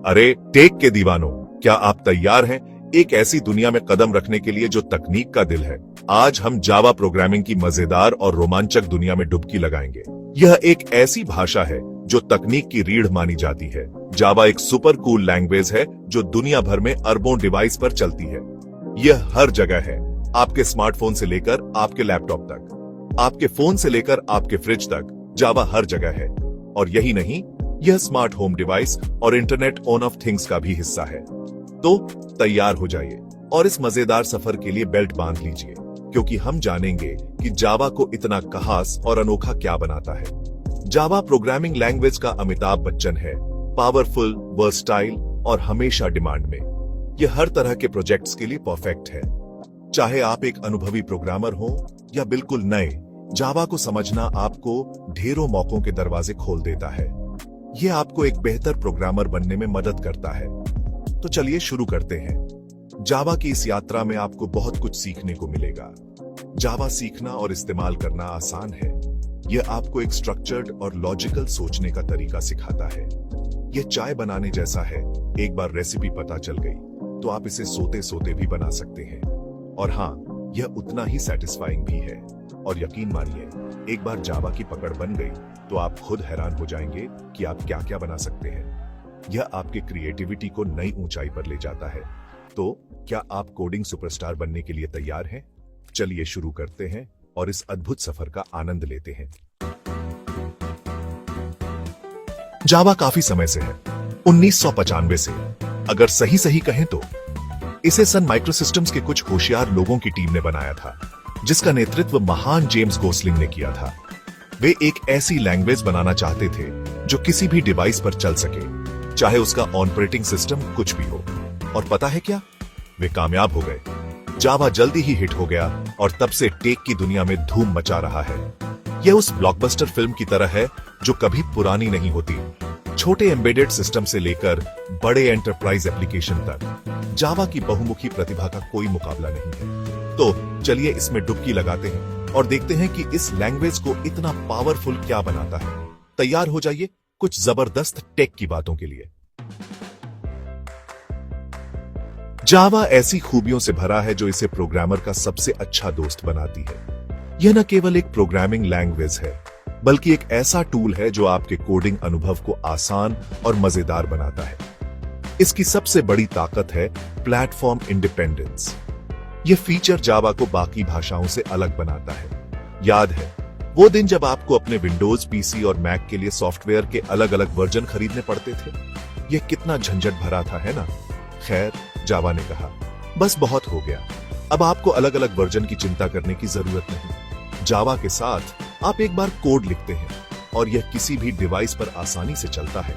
अरे टेक के दीवानों, क्या आप तैयार हैं एक ऐसी दुनिया में कदम रखने के लिए जो तकनीक का दिल है। आज हम जावा प्रोग्रामिंग की मजेदार और रोमांचक दुनिया में डुबकी लगाएंगे। यह एक ऐसी भाषा है जो तकनीक की रीढ़ मानी जाती है। जावा एक सुपर कूल लैंग्वेज है जो दुनिया भर में अरबों डिवाइस पर चलती है। यह हर जगह है, आपके स्मार्टफोन से लेकर आपके लैपटॉप तक, आपके फोन से लेकर आपके फ्रिज तक जावा हर जगह है। और यही नहीं, यह स्मार्ट होम डिवाइस और इंटरनेट ऑन ऑफ थिंग्स का भी हिस्सा है। तो तैयार हो जाइए और इस मजेदार सफर के लिए बेल्ट बांध लीजिए, क्योंकि हम जानेंगे कि जावा को इतना खास और अनोखा क्या बनाता है। जावा प्रोग्रामिंग लैंग्वेज का अमिताभ बच्चन है, पावरफुल, वर्सटाइल और हमेशा डिमांड में। यह हर तरह के प्रोजेक्ट्स के लिए परफेक्ट है। चाहे आप एक अनुभवी प्रोग्रामर हो या बिल्कुल नए, जावा को समझना आपको ढेरों मौकों के दरवाजे खोल देता है। यह आपको एक बेहतर प्रोग्रामर बनने में मदद करता है। तो चलिए शुरू करते हैं। जावा की इस यात्रा में आपको बहुत कुछ सीखने को मिलेगा। जावा सीखना और इस्तेमाल करना आसान है। यह आपको एक स्ट्रक्चर्ड और लॉजिकल सोचने का तरीका सिखाता है। यह चाय बनाने जैसा है, एक बार रेसिपी पता चल गई तो आप इसे सोते सोते भी बना सकते हैं। और हाँ, यह उतना ही सेटिस्फाइंग भी है। और यकीन मानिए, एक बार जावा की पकड़ बन गई तो आप खुद हैरान हो जाएंगे कि आप क्या क्या बना सकते हैं। यह आपके क्रिएटिविटी को नई ऊंचाई पर ले जाता है। तो क्या आप कोडिंग सुपरस्टार बनने के लिए तैयार हैं? चलिए शुरू करते हैं और इस अद्भुत सफर का आनंद लेते हैं। जावा काफी समय से है, 1995 से। अगर सही सही कहें तो इसे सन माइक्रोसिस्टम्स के कुछ होशियार लोगों की टीम ने बनाया था, जिसका नेतृत्व महान जेम्स गोसलिंग ने किया था। वे एक ऐसी लैंग्वेज बनाना चाहते थे जो किसी भी डिवाइस पर चल सके, चाहे उसका ऑपरेटिंग सिस्टम कुछ भी हो। और पता है क्या? वे कामयाब हो गए। जावा जल्दी ही हिट हो गया और तब से टेक की दुनिया में धूम मचा रहा है। यह उस ब्लॉकबस्टर फिल्म की तरह है जो कभी पुरानी नहीं होती। छोटे एम्बेडेड सिस्टम से लेकर बड़े एंटरप्राइज एप्लीकेशन तक जावा की बहुमुखी प्रतिभा का कोई मुकाबला नहीं है। तो चलिए इसमें डुबकी लगाते हैं और देखते हैं कि इस लैंग्वेज को इतना पावरफुल क्या बनाता है। तैयार हो जाइए कुछ जबरदस्त टेक की बातों के लिए। जावा ऐसी खूबियों से भरा है जो इसे प्रोग्रामर का सबसे अच्छा दोस्त बनाती है। यह न केवल एक प्रोग्रामिंग लैंग्वेज है, बल्कि एक ऐसा टूल है जो आपके कोडिंग अनुभव को आसान और मजेदार बनाता है। इसकी सबसे बड़ी ताकत है प्लेटफॉर्म इंडिपेंडेंस। यह फीचर जावा को बाकी भाषाओं से अलग बनाता है। याद है वो दिन जब आपको अपने विंडोज पीसी और मैक के लिए सॉफ्टवेयर के अलग अलग वर्जन खरीदने पड़ते थे? यह कितना झंझट भरा था, है ना? खैर, जावा ने कहा, बस बहुत हो गया, अब आपको अलग अलग वर्जन की चिंता करने की जरूरत नहीं। जावा के साथ आप एक बार कोड लिखते हैं और यह किसी भी डिवाइस पर आसानी से चलता है,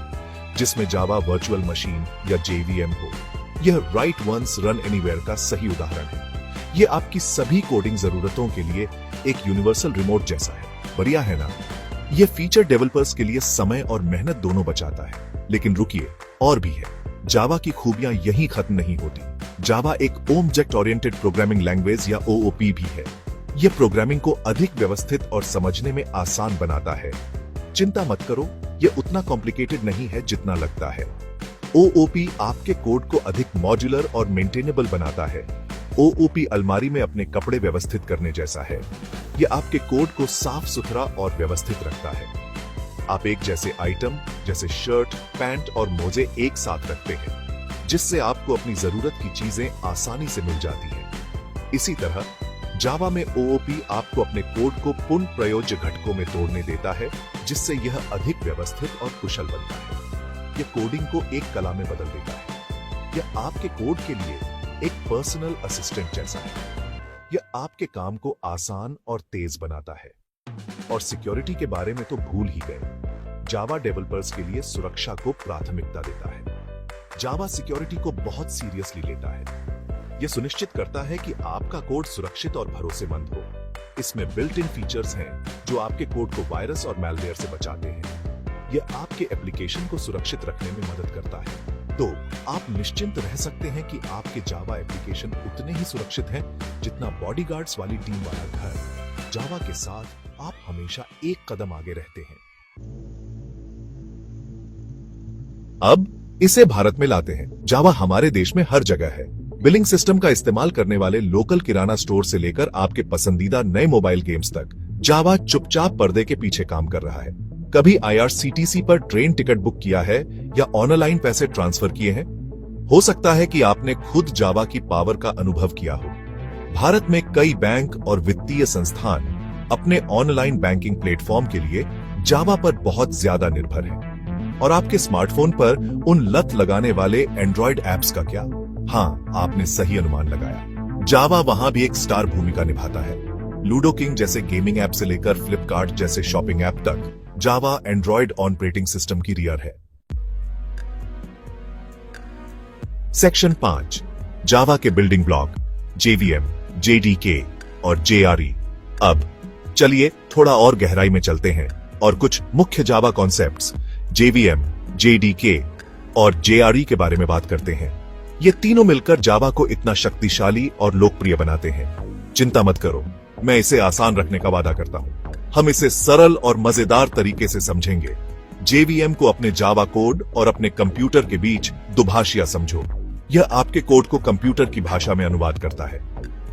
जिसमें जावा वर्चुअल मशीन या JVM हो। यह राइट वंस रन एनीवेयर का सही उदाहरण है। यह आपकी सभी कोडिंग जरूरतों के लिए एक यूनिवर्सल रिमोट जैसा है। बढ़िया है ना? यह फीचर डेवलपर्स के लिए समय और मेहनत दोनों बचाता है। लेकिन रुकिए, और भी है। जावा की खूबियां यहीं खत्म नहीं होती। जावा एक ऑब्जेक्ट ओरिएंटेड प्रोग्रामिंग लैंग्वेज या OOP भी है। यह प्रोग्रामिंग को अधिक व्यवस्थित और समझने में आसान बनाता है। चिंता मत करो, यह उतना कॉम्प्लिकेटेड नहीं है जितना लगता है। OOP आपके कोड को अधिक मॉड्यूलर और मेंटेनेबल बनाता है। OOP अलमारी में अपने कपड़े व्यवस्थित करने जैसा है। यह आपके कोड को साफ सुथरा और व्यवस्थित रखता है। आप एक जैसे आइटम जैसे शर्ट, पैंट और मोजे एक साथ रखते हैं, जिससे आपको अपनी जरूरत की चीजें आसानी से मिल जाती हैं। इसी तरह जावा में OOP आपको अपने कोड को पुनः प्रयोज्य घटकों में तोड़ने देता है, जिससे यह अधिक व्यवस्थित और कुशल बनता है। यह कोडिंग को एक कला में बदल देता है। यह आपके कोड के लिए एक पर्सनल असिस्टेंट जैसा है। यह आपके काम को आसान और तेज बनाता है। और सिक्योरिटी के बारे में तो भूल ही गए। जावा डेवलपर्स के लिए सुरक्षा को प्राथमिकता देता है। जावा सिक्योरिटी को बहुत सीरियसली लेता है। यह सुनिश्चित करता है कि आपका कोड सुरक्षित और भरोसेमंद हो। इसमें बिल्ट इन फीचर्स हैं जो आपके कोड को वायरस और मैलवेयर से बचाते हैं। यह आपके एप्लीकेशन को सुरक्षित रखने में मदद करता है। तो आप निश्चिंत रह सकते हैं कि आपके जावा एप्लीकेशन उतने ही सुरक्षित हैं जितना बॉडीगार्ड्स वाली टीम वाला घर। जावा के साथ आप हमेशा एक कदम आगे रहते हैं। अब इसे भारत में लाते हैं। जावा हमारे देश में हर जगह है। बिलिंग सिस्टम का इस्तेमाल करने वाले लोकल किराना स्टोर से लेकर आपके पसंदीदा नए मोबाइल गेम्स तक जावा चुपचाप पर्दे के पीछे काम कर रहा है। कभी IRCTC पर ट्रेन टिकट बुक किया है या ऑनलाइन पैसे ट्रांसफर किए हैं? हो सकता है कि आपने खुद जावा की पावर का अनुभव किया हो। भारत में कई बैंक और वित्तीय संस्थान अपने ऑनलाइन बैंकिंग प्लेटफॉर्म के लिए जावा पर बहुत ज्यादा निर्भर हैं। और आपके स्मार्टफोन पर उन लत लगाने वाले एंड्रॉइड ऐप्स का क्या? हाँ, आपने सही अनुमान लगाया। जावा वहां भी एक स्टार भूमिका निभाता है। लूडो किंग जैसे गेमिंग ऐप से लेकर फ्लिपकार्ट जैसे शॉपिंग ऐप तक जावा एंड्रॉइड ऑपरेटिंग सिस्टम की रियर है। सेक्शन 5, जावा के बिल्डिंग ब्लॉक JVM, JDK और JRE। अब चलिए थोड़ा और गहराई में चलते हैं और कुछ मुख्य जावा कॉन्सेप्ट्स JVM, JDK और JRE के बारे में बात करते हैं। ये तीनों मिलकर जावा को इतना शक्तिशाली और लोकप्रिय बनाते हैं। चिंता मत करो, मैं इसे आसान रखने का वादा करता हूं। हम इसे सरल और मजेदार तरीके से समझेंगे। JVM को अपने जावा कोड और अपने कंप्यूटर के बीच दुभाषिया समझो। यह आपके कोड को कंप्यूटर की भाषा में अनुवाद करता है।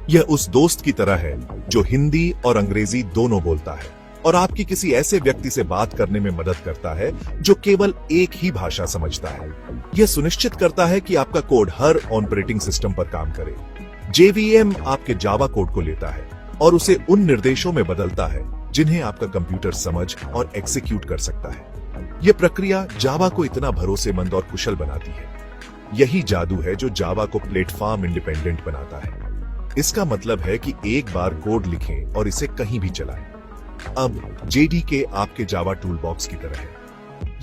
यह उस दोस्त की तरह है जो हिंदी और अंग्रेजी दोनों बोलता है और आपकी किसी ऐसे व्यक्ति से बात करने में मदद करता है जो केवल एक ही भाषा समझता है। यह सुनिश्चित करता है कि आपका कोड हर ऑपरेटिंग सिस्टम पर काम करे। JVM आपके जावा कोड को लेता है और उसे उन निर्देशों में बदलता है जिन्हें आपका कंप्यूटर समझ और एग्जीक्यूट कर सकता है। यह प्रक्रिया जावा को इतना भरोसेमंद और कुशल बनाती है। यही जादू है जो जावा को प्लेटफॉर्म इंडिपेंडेंट बनाता है। इसका मतलब है कि एक बार कोड लिखें और इसे कहीं भी चलाएं। अब JDK आपके जावा टूल बॉक्स की तरह है।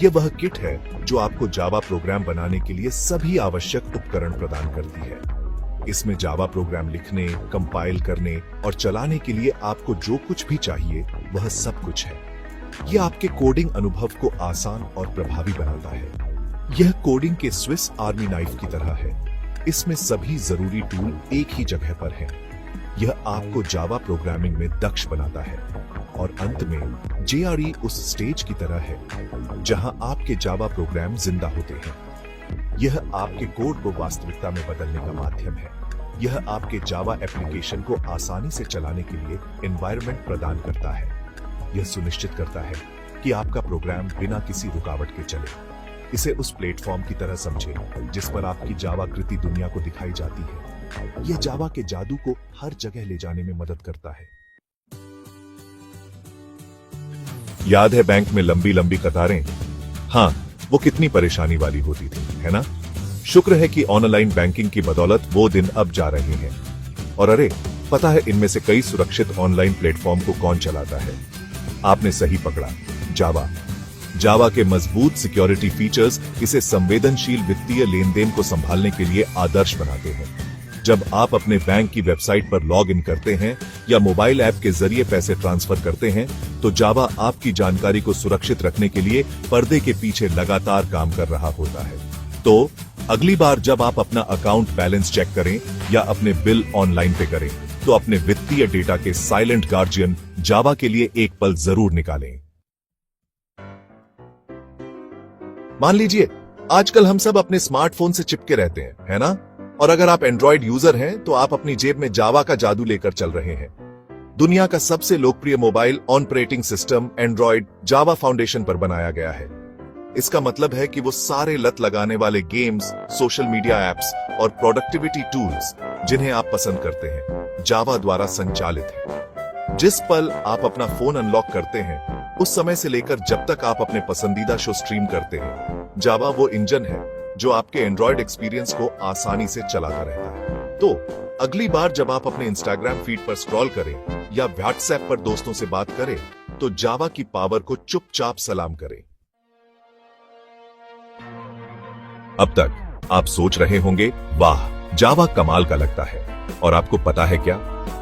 यह वह किट है जो आपको जावा प्रोग्राम बनाने के लिए सभी आवश्यक उपकरण प्रदान करती है। इसमें जावा प्रोग्राम लिखने, कंपाइल करने और चलाने के लिए आपको जो कुछ भी चाहिए वह सब कुछ है। यह आपके कोडिंग अनुभव को आसान और प्रभावी बनाता है। यह कोडिंग के स्विस आर्मी नाइफ की तरह है। इसमें सभी जरूरी टूल एक ही जगह पर हैं। यह आपको जावा प्रोग्रामिंग में दक्ष बनाता है। और अंत में JRE उस स्टेज की तरह है जहां आपके जावा प्रोग्राम जिंदा होते हैं। यह आपके कोड को वास्तविकता में बदलने का माध्यम है। यह आपके जावा एप्लीकेशन को आसानी से चलाने के लिए एनवायरनमेंट प्रदान करता है। यह सुनिश्चित करता है कि आपका प्रोग्राम बिना किसी रुकावट के चले। इसे उस प्लेटफॉर्म की तरह समझें जिस पर आपकी जावा कृति दुनिया को दिखाई जाती है। यह जावा के जादू को हर जगह ले जाने में मदद करता है। याद है बैंक में लंबी लंबी कतारें? हाँ, वो कितनी परेशानी वाली होती थी, है ना? शुक्र है कि ऑनलाइन बैंकिंग की बदौलत वो दिन अब जा रहे हैं। और अरे, पता है इनमें से कई सुरक्षित ऑनलाइन प्लेटफॉर्म को कौन चलाता है? आपने सही पकड़ा, जावा। जावा के मजबूत सिक्योरिटी फीचर्स इसे संवेदनशील वित्तीय लेन देन को संभालने के लिए आदर्श बनाते हैं। जब आप अपने बैंक की वेबसाइट पर लॉग इन करते हैं या मोबाइल ऐप के जरिए पैसे ट्रांसफर करते हैं, तो जावा आपकी जानकारी को सुरक्षित रखने के लिए पर्दे के पीछे लगातार काम कर रहा होता है। तो अगली बार जब आप अपना अकाउंट बैलेंस चेक करें या अपने बिल ऑनलाइन पे करें, तो अपने वित्तीय डेटा के साइलेंट गार्जियन जावा के लिए एक पल जरूर निकालें। मान लीजिए आजकल हम सब अपने स्मार्टफोन से चिपके रहते हैं, है ना? और अगर आप एंड्रॉइड यूजर हैं तो आप अपनी जेब में जावा का जादू लेकर चल रहे हैं। दुनिया का सबसे लोकप्रिय मोबाइल ऑपरेटिंग सिस्टम एंड्रॉइड जावा फाउंडेशन पर बनाया गया है। इसका मतलब है कि वो सारे लत लगाने वाले गेम्स, सोशल मीडिया एप्स और प्रोडक्टिविटी टूल्स जिन्हें आप पसंद करते हैं, जावा द्वारा संचालित है। जिस पल आप अपना फोन अनलॉक करते हैं, उस समय से लेकर जब तक आप अपने पसंदीदा शो स्ट्रीम करते हैं, जावा वो इंजन है जो आपके एंड्रॉइड एक्सपीरियंस को आसानी से चलाता रहता है। तो अगली बार जब आप अपने इंस्टाग्राम फीड पर स्क्रॉल करें या व्हाट्सएप पर दोस्तों से बात करें, तो जावा की पावर को चुपचाप सलाम करें। अब तक आप सोच रहे होंगे, वाह, जावा कमाल का लगता है। और आपको पता है क्या?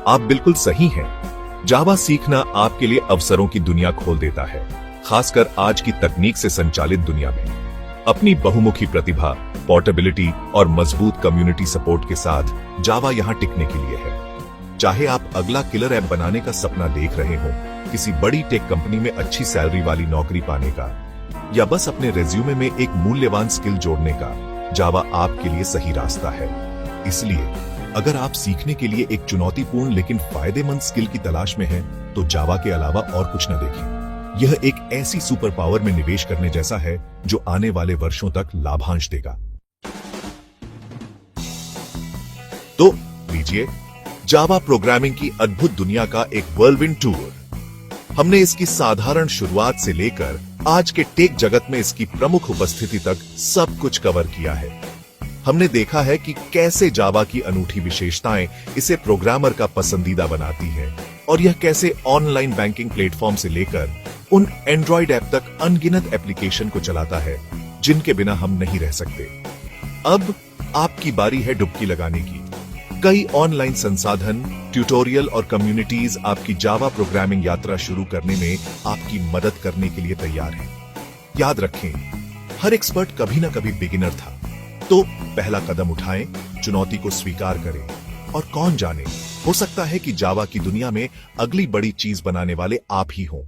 आप बिल्कुल सही हैं। जावा सीखना आपके लिए अवसरों की दुनिया खोल देता है, खासकर आज की तकनीक से संचालित दुनिया में। अपनी बहुमुखी प्रतिभा, पोर्टेबिलिटी और मजबूत कम्युनिटी सपोर्ट के साथ जावा यहां टिकने के लिए है। चाहे आप अगला किलर ऐप बनाने का सपना देख रहे हो, किसी बड़ी टेक कंपनी में अच्छी सैलरी वाली नौकरी पाने का, या बस अपने रेज्यूमे में एक मूल्यवान स्किल जोड़ने का, जावा आपके लिए सही रास्ता है। इसलिए अगर आप सीखने के लिए एक चुनौतीपूर्ण लेकिन फायदेमंद स्किल की तलाश में हैं, तो जावा के अलावा और कुछ न देखें। यह एक ऐसी सुपर पावर में निवेश करने जैसा है जो आने वाले वर्षों तक लाभांश देगा। तो लीजिए जावा प्रोग्रामिंग की अद्भुत दुनिया का एक व्हर्लविंड टूर। हमने इसकी साधारण शुरुआत से लेकर आज के टेक जगत में इसकी प्रमुख उपस्थिति तक सब कुछ कवर किया है। हमने देखा है कि कैसे जावा की अनूठी विशेषताएं इसे प्रोग्रामर का पसंदीदा बनाती है और यह कैसे ऑनलाइन बैंकिंग प्लेटफॉर्म से लेकर उन एंड्रॉइड ऐप तक अनगिनत एप्लीकेशन को चलाता है जिनके बिना हम नहीं रह सकते। अब आपकी बारी है डुबकी लगाने की। कई ऑनलाइन संसाधन, ट्यूटोरियल और कम्युनिटीज आपकी जावा प्रोग्रामिंग यात्रा शुरू करने में आपकी मदद करने के लिए तैयार हैं। याद रखें, हर एक्सपर्ट कभी ना कभी बिगिनर था, तो पहला कदम उठाएं, चुनौती को स्वीकार करें और कौन जाने, हो सकता है कि जावा की दुनिया में अगली बड़ी चीज बनाने वाले आप ही हों।